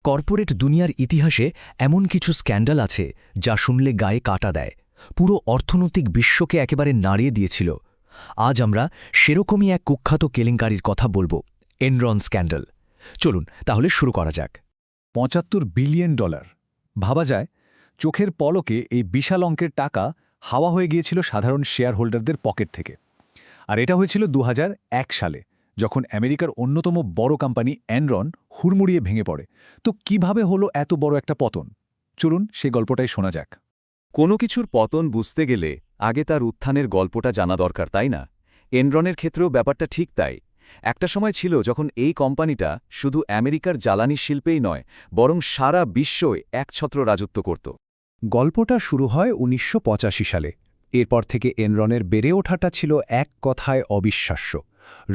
Corporate দুনিয়ার ইতিহাসে এমন কিছু স্ক্যান্ডাল আছে যা শুনলে গায়ে কাটা দেয়, পুরো অর্থনৈতিক বিশ্বকে একেবারে নাড়িয়ে দিয়েছিল। আজ আমরা সেরকমই এক কুখ্যাত কেলেঙ্কারির কথা বলবো, এনরন স্ক্যান্ডাল। চলুন তাহলে শুরু করা যাক। $৭৫ বিলিয়ন। ভাবা যায়, চোখের পলকে এই বিশাল অঙ্কের টাকা হাওয়া হয়ে গিয়েছিল সাধারণ শেয়ার হোল্ডারদের পকেট থেকে। আর এটা হয়েছিল ২০০১ সালে, যখন আমেরিকার অন্যতম বড় কোম্পানি এনরন হুড়মুড়িয়ে ভেঙে পড়ে। তো কিভাবে হলো এত বড় একটা পতন? চলুন সেই গল্পটাই শোনা যাক। কোনো কিছুর পতন বুঝতে গেলে আগে তার উত্থানের গল্পটা জানা দরকার, তাই না? এনরনের ক্ষেত্রেও ব্যাপারটা ঠিক তাই। একটা সময় ছিল যখন এই কোম্পানিটা শুধু আমেরিকার জ্বালানি শিল্পেই নয়, বরং সারা বিশ্বই একছত্র রাজত্ব করত। গল্পটা শুরু হয় ১৯৮৫ সালে। এরপর থেকে এনরনের বেড়ে ওঠাটা ছিল এক কথায় অবিশ্বাস্য।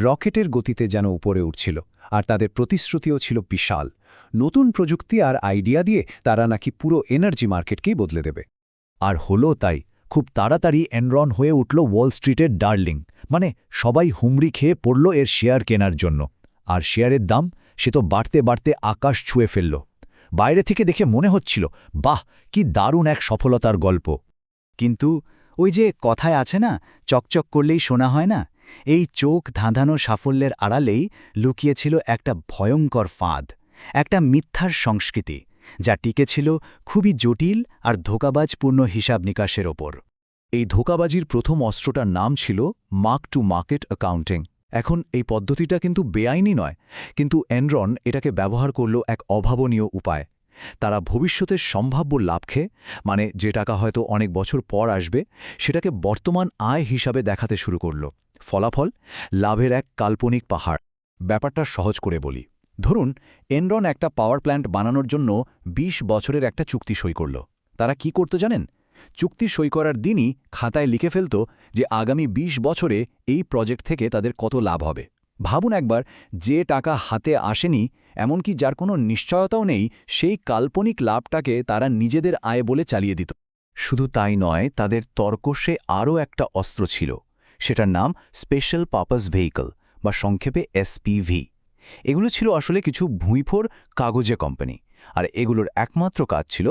রকেটের গতিতে যেন উপরে উঠছিল, আর তাদের প্রতিশ্রুতিও ছিল বিশাল। নতুন প্রযুক্তি আর আইডিয়া দিয়ে তারা নাকি পুরো এনার্জি মার্কেটকেই বদলে দেবে। আর হলো তাই। খুব তাড়াতাড়ি এনরন হয়ে উঠল ওয়াল স্ট্রিটের ডার্লিং, মানে সবাই হুমড়ি খেয়ে পড়ল এর শেয়ার কেনার জন্য। আর শেয়ারের দাম সে তো বাড়তে বাড়তে আকাশ ছুঁয়ে ফেলল। বাইরে থেকে দেখে মনে হচ্ছিল, বাহ, কি দারুণ এক সফলতার গল্প। কিন্তু ওই যে কথায় আছে না, চকচক করলেই শোনা হয় না, এই চোখ ধাঁধানো সাফল্যের আড়ালেই লুকিয়েছিল একটা ভয়ঙ্কর ফাঁদ, একটা মিথ্যার সংস্কৃতি, যা টিকেছিল খুবই জটিল আর ধোঁকাবাজপূর্ণ হিসাব নিকাশের ওপর। এই ধোঁকাবাজির প্রথম অস্ত্রটার নাম ছিল মার্ক টু মার্কেট অ্যাকাউন্টিং। এখন এই পদ্ধতিটা কিন্তু বেআইনি নয়, কিন্তু এনরন এটাকে ব্যবহার করল এক অভাবনীয় উপায়। তারা ভবিষ্যতের সম্ভাব্য লাভকে, মানে যে টাকা হয়তো অনেক বছর পর আসবে, সেটাকে বর্তমান আয় হিসাবে দেখাতে শুরু করল। ফলাফল, লাভের এক কাল্পনিক পাহাড়। ব্যাপারটা সহজ করে বলি, ধরুন এনরন একটা পাওয়ার প্ল্যান্ট বানানোর জন্য ২০ বছরের একটা চুক্তি সই করল। তারা কি করত জানেন? চুক্তি সই করার দিনই খাতায় লিখে ফেলত যে আগামী ২০ বছরে এই প্রজেক্ট থেকে তাদের কত লাভ হবে। ভাবুন একবার, যে টাকা হাতে আসেনি, এমনকি যার কোনো নিশ্চয়তাও নেই, সেই কাল্পনিক লাভটাকে তারা নিজেদের আয় বলে চালিয়ে দিত। শুধু তাই নয়, তাদের তর্কশে আরও একটা অস্ত্র ছিল। সেটার নাম স্পেশাল পারপাস ভেহিকল, বা সংক্ষেপে এসপিভি। এগুলো ছিল আসলে কিছু ভুঁইফোড় কাগজে কোম্পানি, আর এগুলোর একমাত্র কাজ ছিল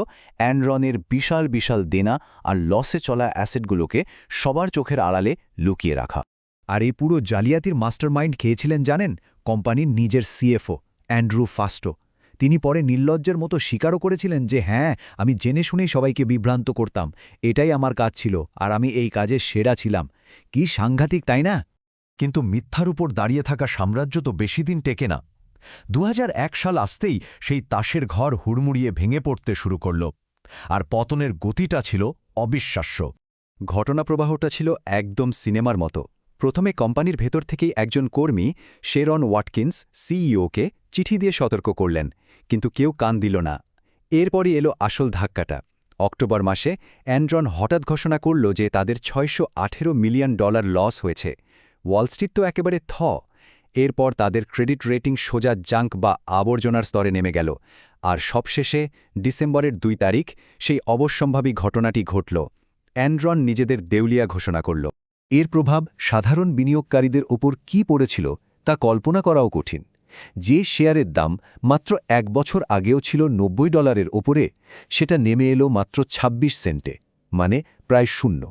এনরনের বিশাল বিশাল দেনা আর লসে চলা অ্যাসেটগুলোকে সবার চোখের আড়ালে লুকিয়ে রাখা। আর এই পুরো জালিয়াতির মাস্টারমাইন্ড কে ছিলেন জানেন? কোম্পানির নিজের সিএফও অ্যান্ড্রু ফাস্টো। তিনি পরে নির্লজ্জের মতো স্বীকারও করেছিলেন যে হ্যাঁ, আমি জেনে শুনেই সবাইকে বিভ্রান্ত করতাম, এটাই আমার কাজ ছিল, আর আমি এই কাজে সেরা ছিলাম। কি সাংঘাতিক, তাই না? কিন্তু মিথ্যার উপর দাঁড়িয়ে থাকা সাম্রাজ্য তো বেশি দিন টেকে না। ২০০১ সাল আসতেই সেই তাসের ঘর হুড়মুড়িয়ে ভেঙে পড়তে শুরু করল, আর পতনের গতিটা ছিল অবিশ্বাস্য। ঘটনাপ্রবাহটা ছিল একদম সিনেমার মতো। প্রথমে কোম্পানির ভেতর থেকেই একজন কর্মী, শেরন ওয়াটকিন্স, সিইওকে চিঠি দিয়ে সতর্ক করলেন, কিন্তু কেউ কান দিল না। এরপরই এলো আসল ধাক্কাটা। অক্টোবর মাসে এনরন হঠাৎ ঘোষণা করল যে তাদের $৬১৮ মিলিয়ন লস হয়েছে। ওয়াল স্ট্রিট তো একেবারে থ। এরপর তাদের ক্রেডিট রেটিং সোজা জাঙ্ক বা আবর্জনার স্তরে নেমে গেল। আর সবশেষে ডিসেম্বরের ২ তারিখ সেই অবশ্যম্ভাবী ঘটনাটি ঘটল। এনরন নিজেদের দেউলিয়া ঘোষণা করল। এর প্রভাব সাধারণ বিনিয়োগকারীদের ওপর কি পড়েছিল তা কল্পনা করাও কঠিন। যে শেয়ারের দাম মাত্র ১ বছর আগেও ছিল $৯০ ওপরে, সেটা নেমে এলো মাত্র ২৬ সেন্টে, মানে প্রায় শূন্য।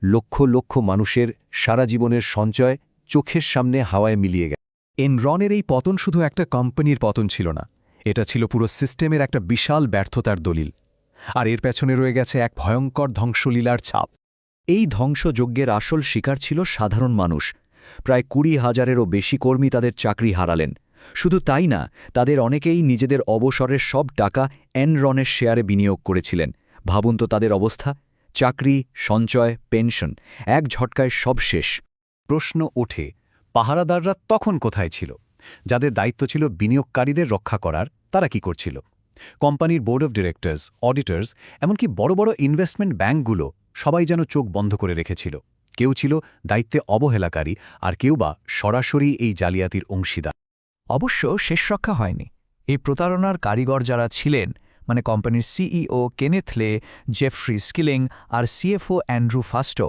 লক্ষ লক্ষ মানুষের সারা জীবনের সঞ্চয় চোখের সামনে হাওয়ায় মিলিয়ে গেল। এনরনের এই পতন শুধু একটা কোম্পানির পতন ছিল না, এটা ছিল পুরো সিস্টেমের একটা বিশাল ব্যর্থতার দলিল। আর এর পেছনে রয়ে গেছে এক ভয়ঙ্কর ধ্বংসলীলার ছাপ। এই ধ্বংসযজ্ঞের আসল শিকার ছিল সাধারণ মানুষ। প্রায় ২০,০০০-এরও বেশি কর্মী তাদের চাকরি হারালেন। শুধু তাই না, তাদের অনেকেই নিজেদের অবসরের সব টাকা এনরনের শেয়ারে বিনিয়োগ করেছিলেন। ভাবুন তো তাদের অবস্থা, চাকরি, সঞ্চয়, পেনশন এক ঝটকায় সব শেষ। প্রশ্ন ওঠে, পাহারাদাররা তখন কোথায় ছিল? যাদের দায়িত্ব ছিল বিনিয়োগকারীদের রক্ষা করার, তারা কি করছিল? কোম্পানির বোর্ড অফ ডিরেক্টর্স, অডিটর্স, এমনকি বড় বড় ইনভেস্টমেন্ট ব্যাঙ্কগুলো সবাই যেন চোখ বন্ধ করে রেখেছিল। কেউ ছিল দায়িত্বে অবহেলাকারী, আর কেউ বা সরাসরি এই জালিয়াতির অংশীদার। অবশ্য শেষ রক্ষা হয়নি। এই প্রতারণার কারিগর যারা ছিলেন, মানে কোম্পানির সিইও কেনেথ লে, জেফ্রি স্কিলিং আর সিএফও অ্যান্ড্রু ফাস্টো,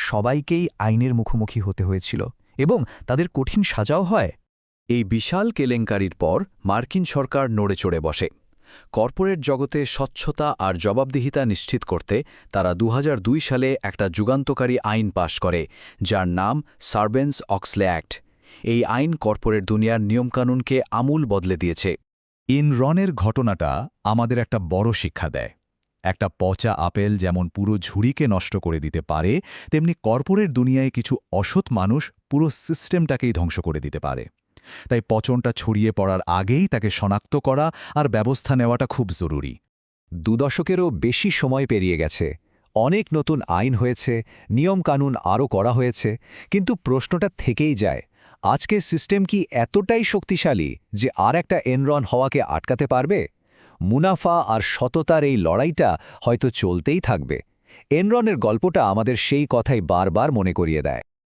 সবাইকেই আইনের মুখোমুখি হতে হয়েছিল, এবং তাদের কঠিন সাজাও হয়। এই বিশাল কেলেঙ্কারির পর মার্কিন সরকার নড়ে চড়ে বসে। কর্পোরেট জগতে স্বচ্ছতা আর জবাবদিহিতা নিশ্চিত করতে তারা 2002 সালে একটা যুগান্তকারী আইন পাশ করে, যার নাম সার্বেন্স-অক্সলে অ্যাক্ট। এই আইন কর্পোরেট দুনিয়ার নিয়মকানুনকে আমূল বদলে দিয়েছে। এনরনের ঘটনাটা আমাদের একটা বড় শিক্ষা দেয়। একটা পচা আপেল যেমন পুরো ঝুড়িকে নষ্ট করে দিতে পারে, তেমনি কর্পোরেট দুনিয়ায় কিছু অসৎ মানুষ পুরো সিস্টেমটাকেই ধ্বংস করে দিতে পারে। তাই পচনটা ছড়িয়ে পড়ার আগেই তাকে শনাক্ত করা আর ব্যবস্থা নেওয়াটা খুব জরুরি। 2 দশকেরও বেশি সময় পেরিয়ে গেছে, অনেক নতুন আইন হয়েছে, নিয়মকানুন আরও করা হয়েছে, কিন্তু প্রশ্নটা থেকেই যায়, আজকের সিস্টেম কি এতটাই শক্তিশালী যে আর একটা এনরন হওয়াকে আটকাতে পারবে? মুনাফা আর সততার এই লড়াইটা হয়তো চলতেই থাকবে। এনরনের গল্পটা আমাদের সেই কথাই বারবার মনে করিয়ে দেয়।